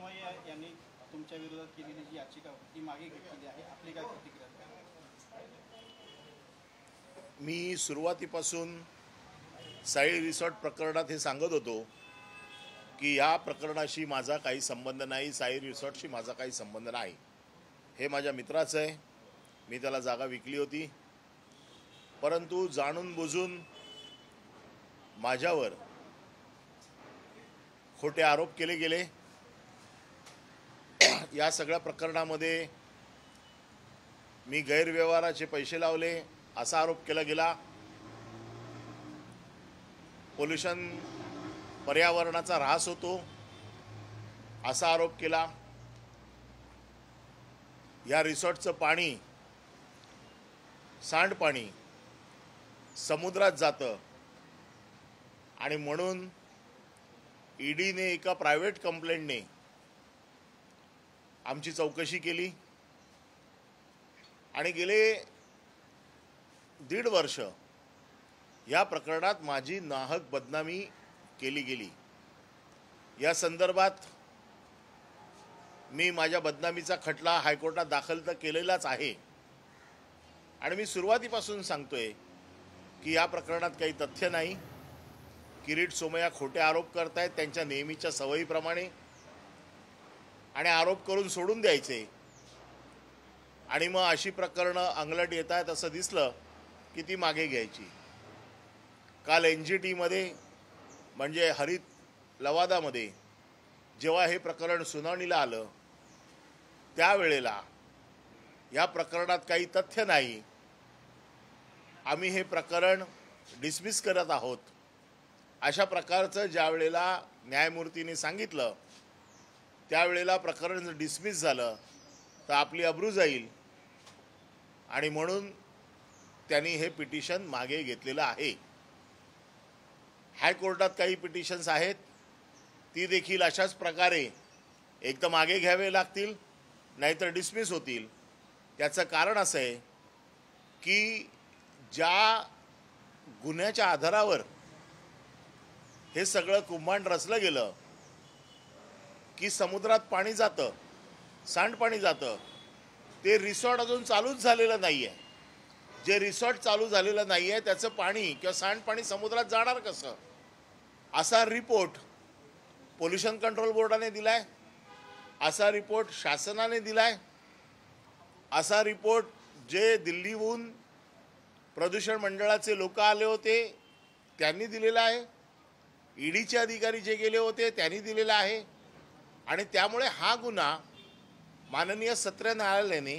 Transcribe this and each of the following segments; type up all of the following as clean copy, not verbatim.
सोमय्या यांनी तुमच्या विरोधात केलेली जी याचिका होती ती मागे घेतलेली आहे, आपली काय प्रतिक्रिया? मी सुरुवातीपासून साई रिसॉर्ट प्रकरणात हे सांगत होतो की या प्रकरणाशी माझा काही संबंध नाही, साई रिसॉर्टशी माझा काही संबंध नाही. हे माझ्या मित्राचं आहे, मी त्याला जागा विकली होती. परंतु जाणून बुजून माझ्यावर खोटे आरोप केले गेले. या सगळ्या प्रकरणामध्ये मी गैरव्यवहाराचे पैसे लावले असा आरोप केला गेला. पोल्युशन पर्यावरणाचा ऱ्हास होतो असा आरोप केला. या रिसॉर्टचं पाणी, सांडपाणी समुद्रात जातं आणि म्हणून ईडीने एका प्रायव्हेट कंप्लेंटने आमची चौकशी केली आणि गेले 1.5 वर्ष या प्रकरणात माझी नाहक बदनामी केली गेली. या संदर्भात मी माझ्या बदनामीचा खटला हायकोर्टात दाखल तर केलेलाच आहे आणि मी सुरुवातीपासून सांगतोय की या प्रकरणात काही तथ्य नाही. किरीट सोमय्या खोटे आरोप करतायत त्यांच्या नेहमीच्या सवयीप्रमाणे आणि आरोप करून सोडून द्यायचे आणि मग अशी प्रकरणं अंगलट येत आहेत असं दिसलं की ती मागे घ्यायची. काल NGTमध्ये म्हणजे हरित लवादामध्ये जेव्हा हे प्रकरण सुनावणीला आलं त्यावेळेला या प्रकरणात काही तथ्य नाही, आम्ही हे प्रकरण डिसमिस करत आहोत अशा प्रकारचं ज्या वेळेला न्यायमूर्तींनी सांगितलं त्यावेळेला प्रकरण डिसमिस झालं तर आपली अब्रू जाईल आणि म्हणून त्यांनी हे पिटिशन मागे घेतलेलं आहे. हायकोर्टात काही पिटिशन्स आहेत, ती देखील अशाच प्रकारे एक तर मागे घ्यावे लागतील नाहीतर डिसमिस होतील. त्याचं कारण असं आहे की ज्या गुन्ह्याच्या आधारावर हे सगळं कुंभांड रचलं गेलं की समुद्रात पाणी जातं, सांडपाणी जातं, ते रिसॉर्ट अजून चालूच झालेलं नाही आहे. जे रिसॉर्ट चालू झालेलं नाही आहे त्याचं पाणी किंवा सांडपाणी समुद्रात जाणार कसं, असा रिपोर्ट पोल्युशन कंट्रोल बोर्डाने दिलाय, असा रिपोर्ट शासनाने दिलाय, असा रिपोर्ट जे दिल्लीहून प्रदूषण मंडळाचे लोक आले होते त्यांनी दिलेला आहे, ईडीचे अधिकारी जे गेले होते त्यांनी दिलेला आहे. आणि त्यामुळे हा गुन्हा माननीय सत्र न्यायालयाने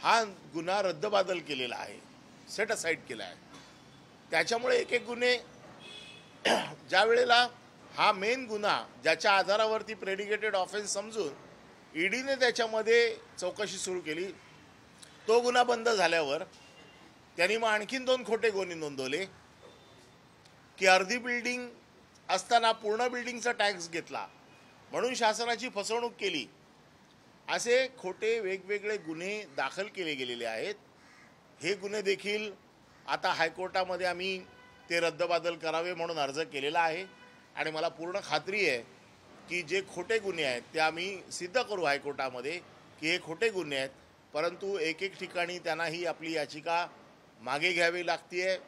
हा गुन्हा रद्दबादल केलेला आहे, सेट असाइड केला आहे. त्याच्यामुळे एक एक गुन्हे ज्या वेळेला हा मेन गुन्हा ज्याच्या आधारावरती प्रेडिकेटेड ऑफेन्स समजून ईडीने त्याच्यामध्ये चौकशी सुरू केली, तो गुन्हा बंद झाल्यावर त्यांनी मग आणखीन 2 खोटे गुन्हे नोंदवले की अर्धी बिल्डिंग असताना पूर्ण बिल्डिंगचा टॅक्स घेतला म्हणून शासनाची फसवणूक केली. असे खोटे वेगवेगळे गुन्हे दाखल केले गेलेले आहेत. हे गुन्हे देखील आता हायकोर्टामध्ये आम्ही ते रद्दबादल करावे म्हणून अर्ज केलेला आहे आणि मला पूर्ण खात्री आहे की जे खोटे गुन्हे आहेत ते आम्ही सिद्ध करू हायकोर्टामध्ये की हे खोटे गुन्हे आहेत. परंतु एक एक ठिकाणी त्यांना ही आपली याचिका मागे घ्यावी लागते.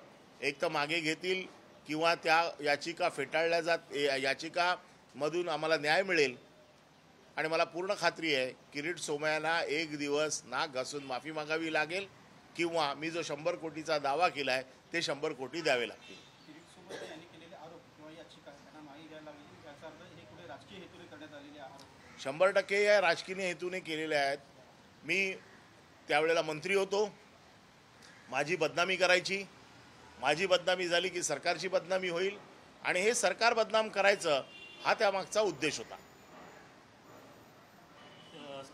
एक तर मागे घेतील किंवा त्या याचिका फेटाळल्या याचिकामधून आम्हाला न्याय मिळेल आणि मला पूर्ण खात्री आहे किरीट सोमय्यांना एक दिवस नाक घासून माफी मागावी लागेल किंवा मी जो 100 कोटीचा दावा केला आहे ते 100 कोटी द्यावे लागतील. किरीट सोमय्या यांनी केलेले आरोप किंवा याचिका त्यांना मागे घ्यायला लागली, याचा अर्थ हे कुठे राजकीय हेतूने करण्यात आलेले आरोप 100% या राजकीय हेतूने केलेले आहेत. मी त्यावेळेला मंत्री होतो, माझी बदनामी करायची, माझी बदनामी झाली की सरकारची बदनामी होईल आणि हे सरकार बदनाम करायचं हा त्यामागचा उद्देश होता.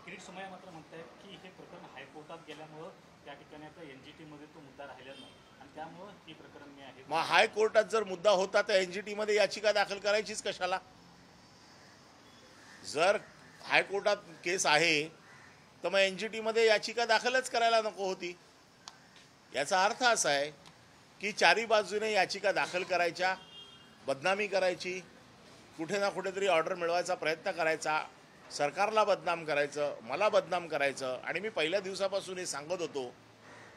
किरीट सोमय्या मात्र म्हणतायत की हे प्रकरण हायकोर्टात गेल्यामुळं त्या ठिकाणी आता NGTमध्ये तो मुद्दा राहिलेला नाही आणि त्यामुळं हे प्रकरण मी आहे. मग हायकोर्टात जर मुद्दा होता तर NGTमध्ये याचिका दाखल करायचीच कशाला? जर हायकोर्टात केस आहे तर मग NGTमध्ये याचिका दाखलच करायला नको होती. याचा अर्थ असा आहे की चारी बाजूने याचिका दाखल करायच्या, बदनामी करायची, कुठे ना कुठेतरी ऑर्डर मिळवायचा प्रयत्न करायचा सरकारला बदनाम करायचं, मला बदनाम करायचं. आणि मी पहिल्या दिवसापासून हे सांगत होतो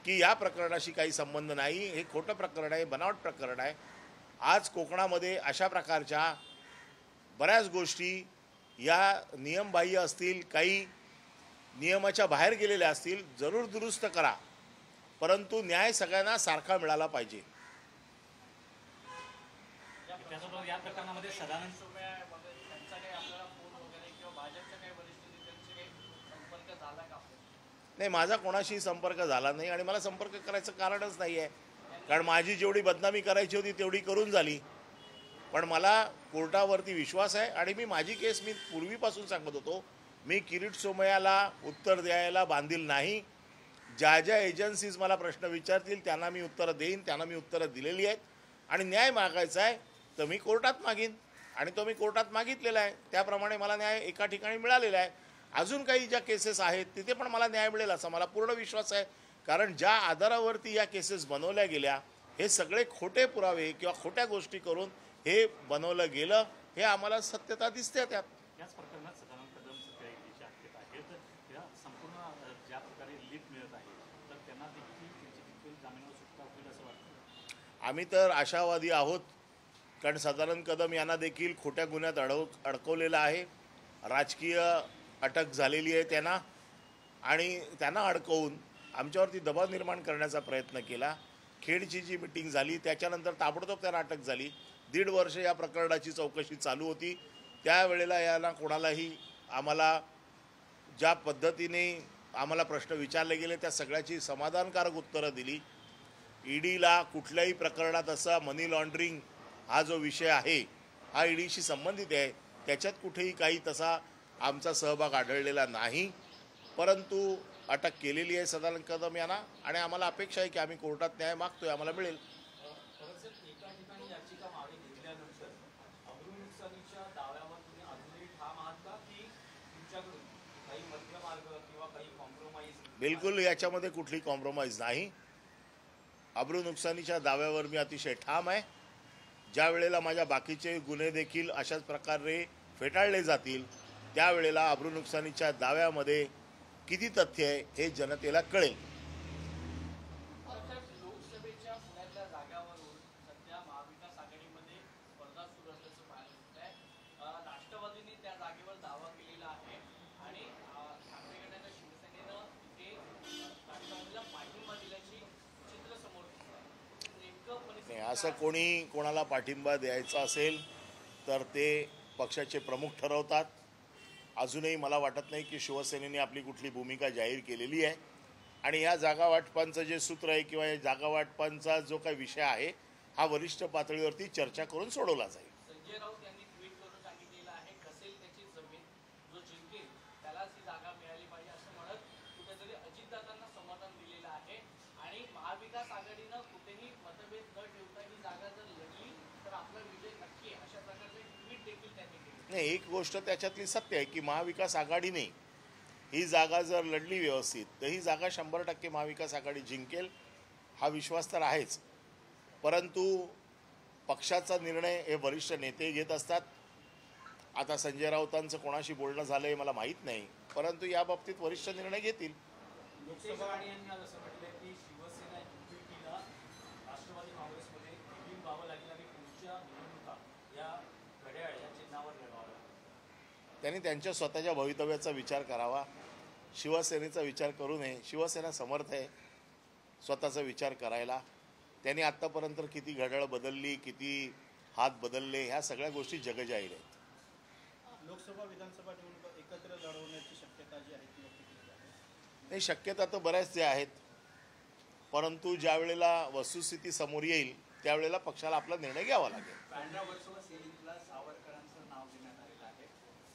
की या प्रकरणाशी काही संबंध नाही, हे खोटं प्रकरण आहे, बनावट प्रकरण आहे. आज कोकणामध्ये अशा प्रकारच्या बऱ्याच गोष्टी या नियमबाह्य असतील, काही नियमाच्या बाहेर गेलेल्या असतील, जरूर दुरुस्त करा, परंतु न्याय सगळ्यांना सारखा मिळाला पाहिजे. त्याचबरोबर या प्रकरणामध्ये सदानंद त्यांचा काही आपल्याला फोन वगैरे किंवा भाजपच्या काही वरिष्ठ नेत्यांचे काही संपर्क झाला का? नाही, माझा कोणाशी संपर्क झाला नाही आणि मला संपर्क करायचं कारणच नाही आहे. कारण माझी जेवढी बदनामी करायची होती तेवढी करून झाली. पण मला कोर्टावरती विश्वास आहे आणि माझी केस मी पूर्वीपासून सांगत होतो, मी किरीट सोमय्याला उत्तर द्यायला बांधील नाही. ज्या ज्या एजन्सीज मला प्रश्न विचारतील त्यांना मी उत्तरं देईन, त्यांना मी उत्तरं दिलेली आहेत. आणि न्याय मागायचा आहे तर मी कोर्टात मागीन आणि तो मी कोर्टात मागितलेला आहे. त्याप्रमाणे मला न्याय एका ठिकाणी मिळालेला आहे. अजून काही ज्या केसेस आहेत तिथे पण मला न्याय मिळेल असा मला पूर्ण विश्वास आहे. कारण ज्या आधारावरती या केसेस बनवल्या गेल्या, हे सगळे खोटे पुरावे किंवा खोट्या गोष्टी करून हे बनवलं गेलं, हे आम्हाला सत्यता दिसते. त्यात याच प्रकरणात सदानंद कदम सध्या ईडीच्या अटकेत आहेत. या संपूर्ण ज्या प्रकारे लीक मिळत आहे तर त्यांना देखील त्यांची कितपत जामिनावर सुटका होईल असं वाटतं? आम्ही तर आशावादी आहोत. कारण सदानंद कदम यांना देखील खोट्या गुन्ह्यात अडकवलेलं आहे. राजकीय अटक झालेली आहे त्यांना, आणि त्यांना अडकवून आमच्यावरती दबाव निर्माण करण्याचा प्रयत्न केला. खेडची जी मिटिंग झाली त्याच्यानंतर ताबडतोब त्यांना अटक झाली. 1.5 वर्ष या प्रकरणाची चौकशी चालू होती. त्यावेळेला याला कोणालाही आम्हाला ज्या पद्धतीने आम्हाला प्रश्न विचारले गेले त्या सगळ्याची समाधानकारक उत्तरं दिली. ईडीला कुठल्याही प्रकरणात असा मनी लॉन्ड्रिंग हा जो विषय आहे हा ईडीशी संबंधित आहे, त्याच्यात कुठेही काही तसा आमचा सहभाग आढळलेला नाही. परंतु अटक केलेली आहे सदानंद कदम यांना आणि आम्हाला अपेक्षा आहे की आम्ही कोर्टात न्याय मागतोय, आम्हाला मिळेल. एका ठिकाणी याचिका मागे घेतल्यानंतर अब्रू नुकसानीच्या दाव्यावर तुम्ही अजूनही ठाम आहात का, की तुमच्याकडून काही मध्यमार्ग किंवा काही कॉम्प्रोमाइज? बिलकुल याच्यामध्ये कुठली कॉम्प्रोमाइज नाही. अब्रू नुकसानीच्या दाव्यावर मी अतिशय ठाम आहे. ज्या वेळेला माझ्या बाकीचे गुन्हे देखील अशाच प्रकारे फेटाळले जातील त्यावेळेला अब्रू नुकसानीच्या दाव्यामध्ये किती तथ्य आहे हे जनतेला कळेल. लोकसभेच्या पुण्यातल्या जागावरून सध्या महाविकास आघाडीमध्ये स्पर्धा सुरू असल्याचं पाहायला मिळत आहे. राष्ट्रवादीने त्या जागेवर दावा केलेला आहे आणि ठाकरे गटाच्या शिवसेनेनं ते राष्ट्रवादीला पाठिंबा दिल्याची चित्र समोर दिसत आहे. नेमकं नाही, असं कोणी कोणाला पाठिंबा द्यायचा असेल तर ते पक्षाचे प्रमुख ठरवतात. अजूनही मला वाटत नाही की शिवसेनेने आपली कुठली भूमिका जाहीर केलेली आहे. आणि या जागा वाटपांचं जे सूत्र आहे किंवा या जागा वाटपांचा जो काही विषय आहे हा वरिष्ठ पातळीवरती चर्चा करून सोडवला जाईल. संजय राऊत यांनी ट्विट करून सांगितलेलं आहे, कसेल त्याची जमीन, जो जिंकेल त्यालाच ही जागा मिळाली पाहिजे असं म्हणत कुठेतरी अजितदादांना समाधान दिलेलं आहे. आणि महाविकास आघाडीनं कुठेही मतभेद न ठेवता ही जागा जर लढली तर आपला विजय नक्की आहे अशा प्रकारचे ट्विट देखील त्यांनी केले. नाही, एक गोष्ट त्याच्यातली सत्य आहे की महाविकास आघाडीने ही जागा जर लढली व्यवस्थित तर ही जागा 100% महाविकास आघाडी जिंकेल हा विश्वास तर आहेच. परंतु पक्षाचा निर्णय हे वरिष्ठ नेते घेत असतात. आता संजय राऊतांचं कोणाशी बोलणं झालं हे मला माहीत नाही, परंतु या बाबतीत वरिष्ठ निर्णय घेतील. लोकसभा आणि यांनी आज असं म्हटलं की शिवसेना युतीला राष्ट्रवादी काँग्रेसमध्ये विलीन व्हावं लागेल आणि पुढच्या निवडणुका या घड्याळ या चिन्हावर लढवाव्या. त्यांनी त्यांच्या स्वतःच्या भवितव्याचा विचार करावा. शिवसेनेचा विचार करू नये. शिवसेना समर्थ आहे स्वतःचा विचार करायला. त्यांनी आत्तापर्यंत किती घड्याळ बदलली, किती हात बदलले, ह्या सगळ्या गोष्टी जगजाहीर आहेत. लोकसभा विधानसभा निवडणुका एकत्र लढवण्याची शक्यता जी आहे ती व्यक्त केली आहे. नाही, शक्यता तर बऱ्याच ज्या आहेत, परंतु ज्या वेळेला वस्तुस्थिती समोर येईल त्यावेळेला पक्षाला आपला निर्णय घ्यावा लागेल. 15 वर्षावर सेलिंगला सावरकरांचं नाव देण्यात आलेलं आहे.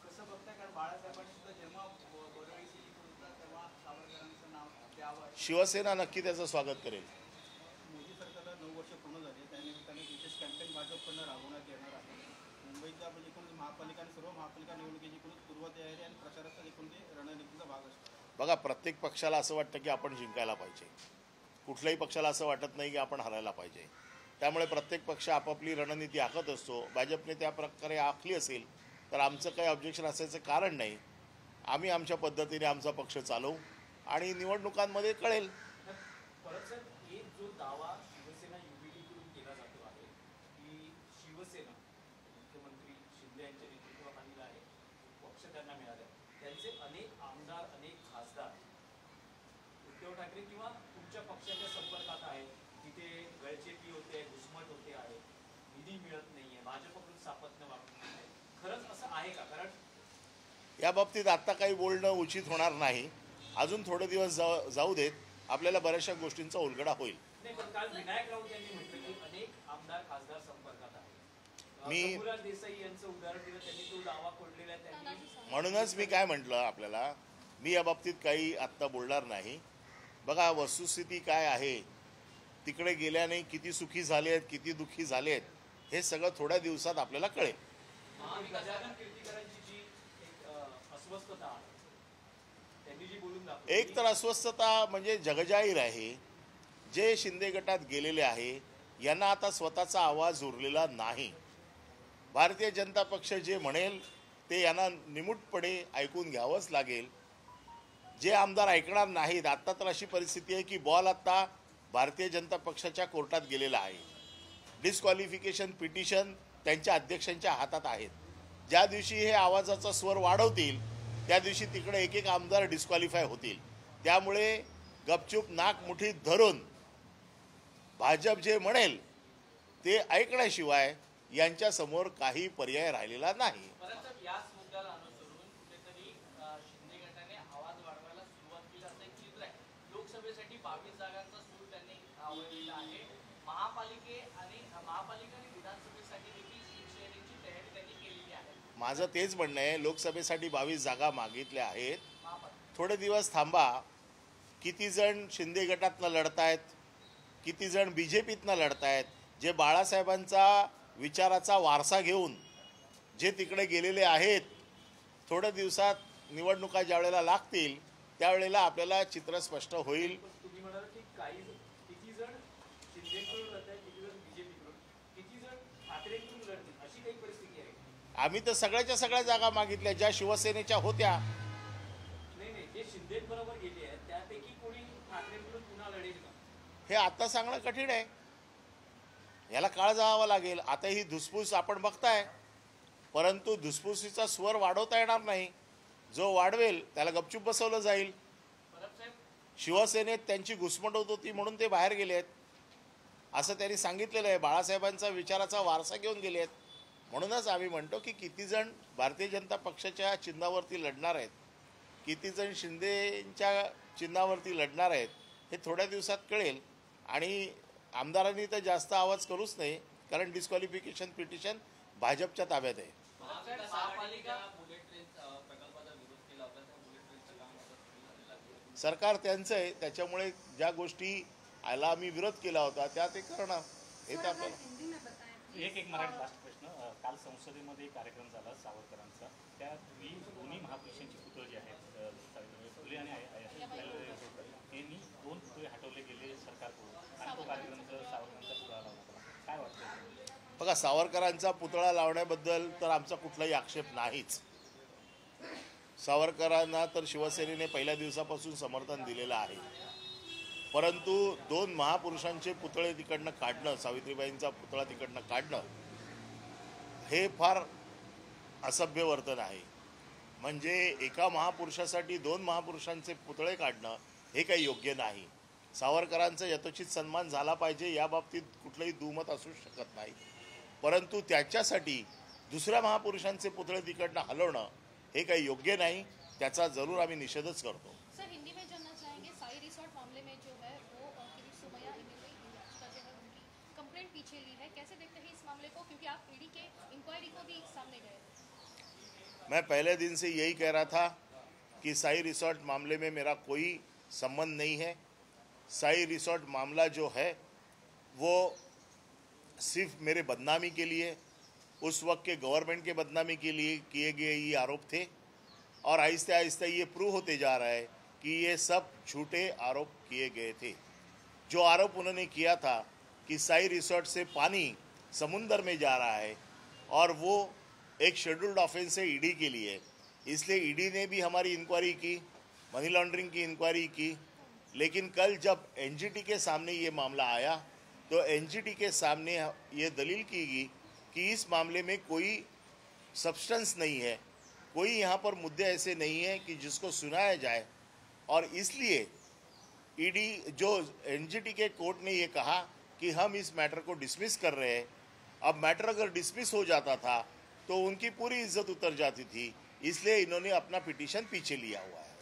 कसं बघताय, कारण बाळासाहेबांनी सुद्धा जेव्हा बोरवाई सेलिंग होता तेव्हा सावरकरांचं नाव द्यावं. शिवसेना नक्की त्याचं स्वागत करेल. मोदी सरकारला 9 वर्ष पूर्ण झाली. त्यानिमित्ताने विशेष कॅम्पेन भाजपकडनं राबवण्यात येणार आहे. मुंबईतल्या म्हणजे एकूण महापालिका आणि सर्व महापालिका निवडणुकीची एकूण पूर्वतयारी आणि प्रचाराचा एकूण ते रणनीतीचा भाग असतो. बघा, प्रत्येक पक्षाला असं वाटतं की आपण जिंकायला पाहिजे. कुठल्याही पक्षाला असं वाटत नाही की आपण हरायला पाहिजे. त्यामुळे प्रत्येक पक्ष आपापली रणनीती आखत असतो. भाजपने त्या प्रकारे आखली असेल तर आमचं काही ऑब्जेक्शन असायचं कारण नाही. आम्ही आमच्या पद्धतीने आमचा पक्ष चालवू आणि निवडणुकांमध्ये कळेल. परत सर, एक जो दावा शिवसेना युबीडीकडून केला जातो आहे की शिवसेना मुख्यमंत्री शिंदे यांच्या नेतृत्वाखालील आहे, पक्ष त्यांना मिळाला, त्यांचे अनेक आमदार अनेक खासदार उद्धव ठाकरे किंवा तुमच्या पक्षाच्या संपर्कात आहेत, तिथे गळचेपी होते, घुसमट होते आहे, निधी मिळत नाहीये, भाजपकडून सापत्य वाटत आहे. खरंच असं आहे का? कारण या बाबतीत आत्ता काही बोलणं उचित होणार नाही. अजून थोडे दिवस जाऊ देत, आपल्याला बऱ्याचशा गोष्टींचा उलगडा होईल. नाही, पण काल विनायक राऊत यांनी म्हटलं की अनेक आमदार खासदार संपर्कात आहेत. मी- शंभूराज देसाई यांचं उदाहरण दिलं, त्यांनी तो दावा खोडलेला आहे. त्यांनी म्हणूनच मी काय म्हटलं आपल्याला, मी या बाबतीत काही आत्ता बोलणार नाही. बघा वस्तुस्थिती काय आहे, तिकडे गेल्याने किती सुखी झाले आहेत, किती दुःखी झाले आहेत, हे सगळं थोड्या दिवसात आपल्याला कळेल. गजानन कीर्तीकरांची जी एक अस्वस्थता त्यांनी जी बोलून दाखवली, एक तर अस्वस्थता म्हणजे जगजाहीर आहे. जे शिंदे गटात गेलेले आहे यांना आता स्वतःचा आवाज उरलेला नाही. भारतीय जनता पक्ष जे म्हणेल ते यांना निमूटपणे ऐकून घ्यावंच लागेल. जे आमदार ऐकणार नाहीत, आत्ता तर अशी परिस्थिती आहे की बॉल आत्ता भारतीय जनता पक्षाच्या कोर्टात गेलेला आहे. डिस्क्वालिफिकेशन पिटिशन त्यांच्या अध्यक्षांच्या हातात आहेत. ज्या दिवशी हे आवाजाचा स्वर वाढवतील त्या दिवशी तिकडे एक एक आमदार डिस्क्वालिफाय होतील. त्यामुळे गपचूप नाक मुठीत धरून भाजप जे म्हणेल ते ऐकण्याशिवाय यांच्यासमोर काही पर्याय राहिलेला नाही. परंतु याच मुद्द्याला अनुसरून कुठेतरी शिंदे गटाने आवाज वाढवायला सुरुवात केली असं एक चित्र आहे. लोकसभेसाठी 22 जागांचा सूर त्यांनी आवडलेला आहे. महापालिका आणि विधानसभेसाठी देखील शिवसेनेची तयारी त्यांनी केलेली आहे. माझं तेच म्हणणं आहे, लोकसभेसाठी 22 जागा मागितल्या आहेत. महापालिका थोडे दिवस थांबा. किती जण शिंदे गटातनं लढतायत, किती जण BJPतनं लढतायत, जे बाळासाहेबांचा विचाराचा वारसा घेऊन जे तिकडे गेलेले आहेत, थोड्या दिवसात निवडणुका ज्यावेळेला लागतील त्यावेळेला आपल्याला चित्र स्पष्ट होईल. तुम्ही म्हणाल की किती जण शिंदेकडून लढत आहेत, किती जण बीजेपीकडून, किती जण ठाकरेंकडून लढतील, अशी काही परिस्थिती आहे? आम्ही तर सगळ्याच्या सगळ्या जागा मागितल्या ज्या शिवसेनेच्या होत्या. नाही, जे शिंदेबरोबर गेले आहेत त्यापैकी कोणी ठाकरेंकडून पुन्हा लढेल का? हे आता सांगणं कठीण आहे. याला काळ जावा लागेल. आता ही धुसफूस आपण बघताय, परंतु धुसफुसीचा स्वर वाढवता येणार नाही. जो वाढवेल त्याला गपचूप बसवलं जाईल. परब साहेब, शिवसेनेत त्यांची घुसमट होत होती म्हणून ते बाहेर गेले आहेत असं त्यांनी सांगितलेलं आहे. बाळासाहेबांचा विचाराचा वारसा घेऊन गेले आहेत. म्हणूनच आम्ही म्हणतो की किती जण भारतीय जनता पक्षाच्या चिन्हावरती लढणार आहेत, किती जण शिंदेच्या चिन्हावरती लढणार आहेत, हे थोड्या दिवसात कळेल. आणि आमदारांनी तर जास्त आवाज करूच नाही, कारण डिस्क्वालिफिकेशन पिटिशन भाजपच्या ताब्यात आहे. महापालिका बुलेट ट्रेन प्रकल्पाचा विरोध केला होता. त्या बुलेट ट्रेनचं काम आता सुरू झालेलं आहे. सरकार त्यांचं आहे, त्याच्यामुळे ज्या गोष्टी आला आम्ही विरोध केला होता त्या ते करणार हे तर आपल्याला. एक मराठी लास्ट प्रश्न. काल संसदेमध्ये एक कार्यक्रम झाला सावरकरांचा. त्यावेळी दोन्ही महापुरुषांची पुतळे जे आहेत, फुले आणि यांनी 2 पुतळे हटवले गेले सरकारकडून आणि तो कार्यक्रम सावरकरांचा पुतळा लावण्यात आला. काय वाटतं? बघा, सावरकरांचा पुतळा लावण्याबद्दल तर आमचा कुठलाही आक्षेप नाहीच. सावरकरांना तर शिवसेनेने पहिल्या दिवसापासून समर्थन दिलेलं आहे. परंतु 2 महापुरुषांचे पुतळे तिकडनं काढणं, सावित्रीबाईंचा पुतळा तिकडनं काढणं हे फार असभ्य वर्तन आहे. म्हणजे एका महापुरुषासाठी 2 महापुरुषांचे पुतळे काढणं हे काही योग्य नाही. सावरकरांचा यथोचित सन्मान झाला पाहिजे, या बाबतीत कुठलंही दुमत असू शकत नाही. परंतु त्याच्यासाठी दुसऱ्या महापुरुषांचे पुतळे तिकडनं हलवणं हे काही योग्य नाही. त्याचा जरूर आम्ही निषेधच करतो. सर, हिंदी में जानना चाहेंगे, साई रिसोर्ट मामले में जो है वो किरीट सोमैया याचिका जो है उनकी कंप्लेंट पीछे ली है, कैसे देखते हैं इस मामले को, क्योंकि आप ईडी के इंक्वायरी को भी सामने गए थे? मैं पहले दिन से यही कह रहा था कि साई रिसोर्ट मामले में मेरा कोई संबंध नहीं है. साई रिसोर्ट मामला जो है वो सिर्फ मेरे बदनामी के लिए, उस वक्त के गवर्नमेंट के बदनामी के लिए किए गए ये आरोप थे. और आहिस्ते आहिस्ते ये प्रूव होते जा रहा है कि ये सब झूठे आरोप किए गए थे. जो आरोप उन्होंने किया था कि साई रिसोर्ट से पानी समुंदर में जा रहा है और वो एक शेड्यूल्ड ऑफेंस है ईडी के लिए, इसलिए ईडी ने भी हमारी इंक्वायरी की, मनी लॉन्ड्रिंग की इंक्वायरी की, लेकिन कल जब एनजीटी के सामने ये मामला आया तो एनजीटी के सामने ये दलील की गई कि इस मामले में कोई सब्सटेंस नहीं है, कोई यहाँ पर मुद्दे ऐसे नहीं है कि जिसको सुनाया जाए, और इसलिए ईडी जो एनजीटी के कोर्ट ने ये कहा कि हम इस मैटर को डिसमिस कर रहे हैं। अब मैटर अगर डिसमिस हो जाता था तो उनकी पूरी इज्जत उतर जाती थी, इसलिए इन्होंने अपना पिटीशन पीछे लिया हुआ है।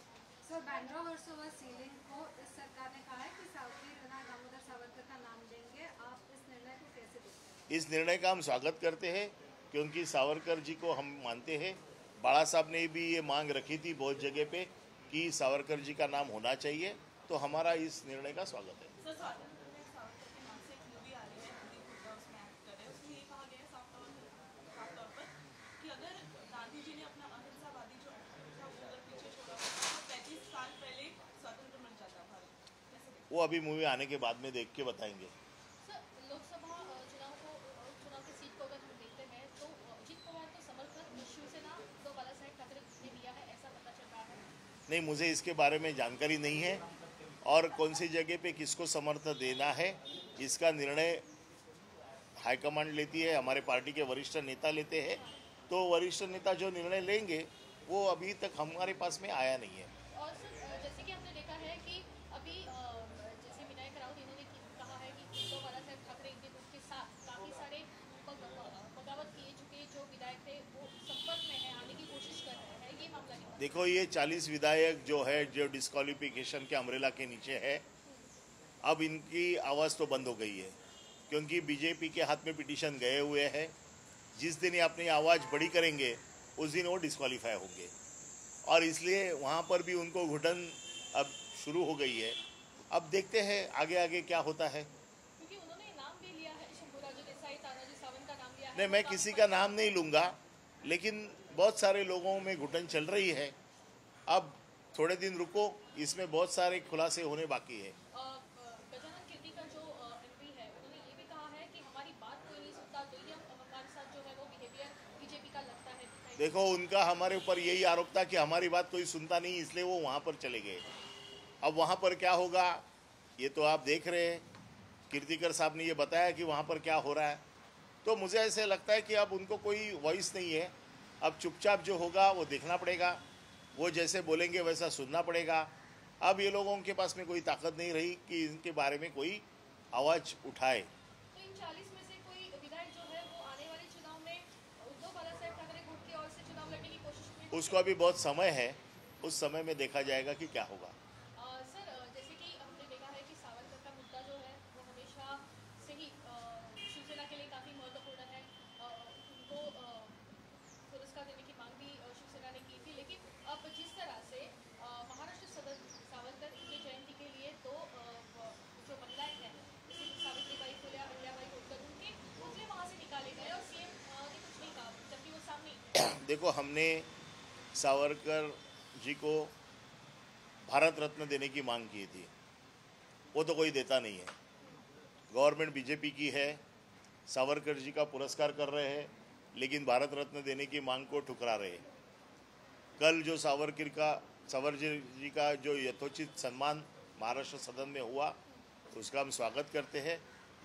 सर, बांद्रा वर्सोवा सीलिंग को इस सरकार ने कहा है कि सावित्री रना दामोदर सावरकर का नाम देंगे, आप इस निर्णय को कैसे देखते हैं? इस निर्णय का हम स्वागत करते हैं क्योंकि सावरकर जी को हम मानते हैं। बाला साहब ने भी ये मांग रखी थी बहुत जगह पे कि सावरकर जी का नाम होना चाहिए, तो हमारा इस निर्णय का स्वागत है। सर, स्वातंत्र में सावरकर के नाम से एक मूवी आ रही है, हिंदी खुदा उसमें एक्ट कर रहे हैं। उसमें ये कहा गया है साफ तौर पर कि अगर गांधी जी ने अपना अहिंसावादी जो था वो अगर पीछे छोड़ा होता तो 35 साल पहले स्वतंत्र मिल जाता भारत। कैसे देखते हैं? वो अभी मूवी आने के बाद में देख के बताएंगे। सर, लोकसभा चुनाव की सीट को अगर हम देखते हैं तो अजित पवार को समर्थन शिवसेना तो बाला साहेब ठाकरे ने दिया है, ऐसा पता चल रहा है। नहीं, मुझे इसके बारे में जानकारी नहीं है और कौन सी जगह पे किसको समर्थन देना है इसका निर्णय हाईकमांड लेती है, हमारे पार्टी के वरिष्ठ नेता लेते हैं। तो वरिष्ठ नेता जो निर्णय लेंगे वो अभी तक हमारे पास में आया नहीं है। और सर, जैसे कि हमने देखा है कि अभी जैसे विनायक राउत इन्होंने कहा है कि उद्धव बाला साहेब ठाकरे के साथ काफ़ी सारे बगावत किए चुके जो विधायक थे वो संपर्क में है, आने की कोशिश कर रहे हैं, ये मामला नहीं? देखो, ये 40 विधायक जो है जो डिस्क्वालिफिकेशन के अम्ब्रेला के नीचे है, अब इनकी आवाज़ तो बंद हो गई है क्योंकि बीजेपी के हाथ में पिटीशन गए हुए हैं। जिस दिन ये अपनी आवाज़ बड़ी करेंगे उस दिन वो डिस्क्वालीफाई होंगे, और इसलिए वहाँ पर भी उनको घुटन अब शुरू हो गई है। अब देखते हैं आगे आगे क्या होता है। क्योंकि उन्होंने नाम भी लिया है, शंभूराज देसाई, तानाजी सावंत का नाम लिया है। नहीं, मैं किसी का नाम नहीं लूँगा, लेकिन बहुत सारे लोगों में घुटन चल रही है। अब थोड़े दिन रुको, इसमें बहुत सारे खुलासे होने बाकी है। गजानन कीर्ति का जो एमपी है उन्होंने ये भी कहा है कि हमारी बात कोई नहीं सुनता, तो ये हमारे साथ जो है वो बिहेवियर बीजेपी का लगता है। देखो, उनका हमारे ऊपर यही आरोप था कि हमारी बात कोई सुनता नहीं, इसलिए वो वहाँ पर चले गए। अब वहाँ पर क्या होगा ये तो आप देख रहे हैं। कीर्तिकर साहब ने ये बताया कि वहाँ पर क्या हो रहा है, तो मुझे ऐसे लगता है कि अब उनको कोई वॉइस नहीं है। अब चुपचाप जो होगा वो देखना पड़ेगा, वो जैसे बोलेंगे वैसा सुनना पड़ेगा। अब ये लोगों के पास में कोई ताकत नहीं रही कि इनके बारे में कोई आवाज़ उठाए। तो इन 40 में से कोई विधायक जो है वो आने वाले चुनाव में उद्धव बाला साहेब ठाकरे गुट की ओर से चुनाव लड़ने की कोशिश में? उसको अभी बहुत समय है, उस समय में देखा जाएगा कि क्या होगा। सर, जैसे कि हमने देखा है कि सावरकर का मुद्दा जो है वो हमेशा से ही शिवसेना के लिए काफ़ी महत्वपूर्ण है। उनको पुरस्कार देने की मांग भी शिवसेना ने की थी, लेकिन अब जिस तरह से महाराष्ट्र सावरकर की जयंती के लिए दो जो महिलाएं हैं जैसे सावित्रीबाई फुले, अहिल्याबाई होलकर, उनके पुतले वहाँ से निकाले गए और सीएम ने कुछ नहीं कहा, जबकि वो सामने। देखो, हमने सावरकर जी को भारत रत्न देने की मांग की थी, वो तो कोई देता नहीं है। गवर्नमेंट बीजेपी की है, सावरकर जी का पुरस्कार कर रहे हैं, लेकिन भारत रत्न देने की मांग को ठुकरा रहे हैं। कल जो सावरकर जी का जो यथोचित सम्मान महाराष्ट्र सदन में हुआ, उसका हम स्वागत करते हैं,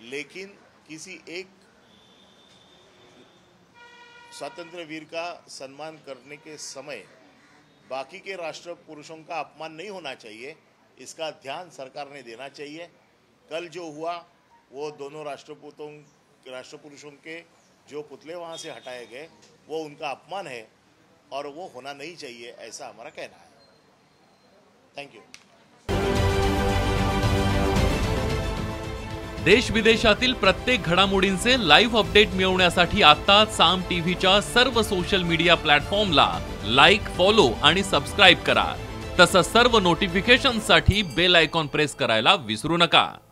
लेकिन किसी एक स्वतंत्र वीर का सम्मान करने के समय बाकी के राष्ट्र पुरुषों का अपमान नहीं होना चाहिए, इसका ध्यान सरकार ने देना चाहिए। कल जो हुआ वो दोनों राष्ट्रपुरुषों के जो पुतले वहाँ से हटाए गए वो उनका अपमान है और वो होना नहीं चाहिए, ऐसा हमारा कहना है। Thank you. देश विदेशातील प्रत्येक घडामोडींचे लाईव्ह अपडेट मिळवण्यासाठी आता साम टीव्हीच्या सर्व सोशल मीडिया प्लॅटफॉर्मला लाईक, फॉलो आणि सबस्क्राईब करा। तसंच सर्व नोटिफिकेशनसाठी बेल आयकॉन प्रेस करायला विसरू नका।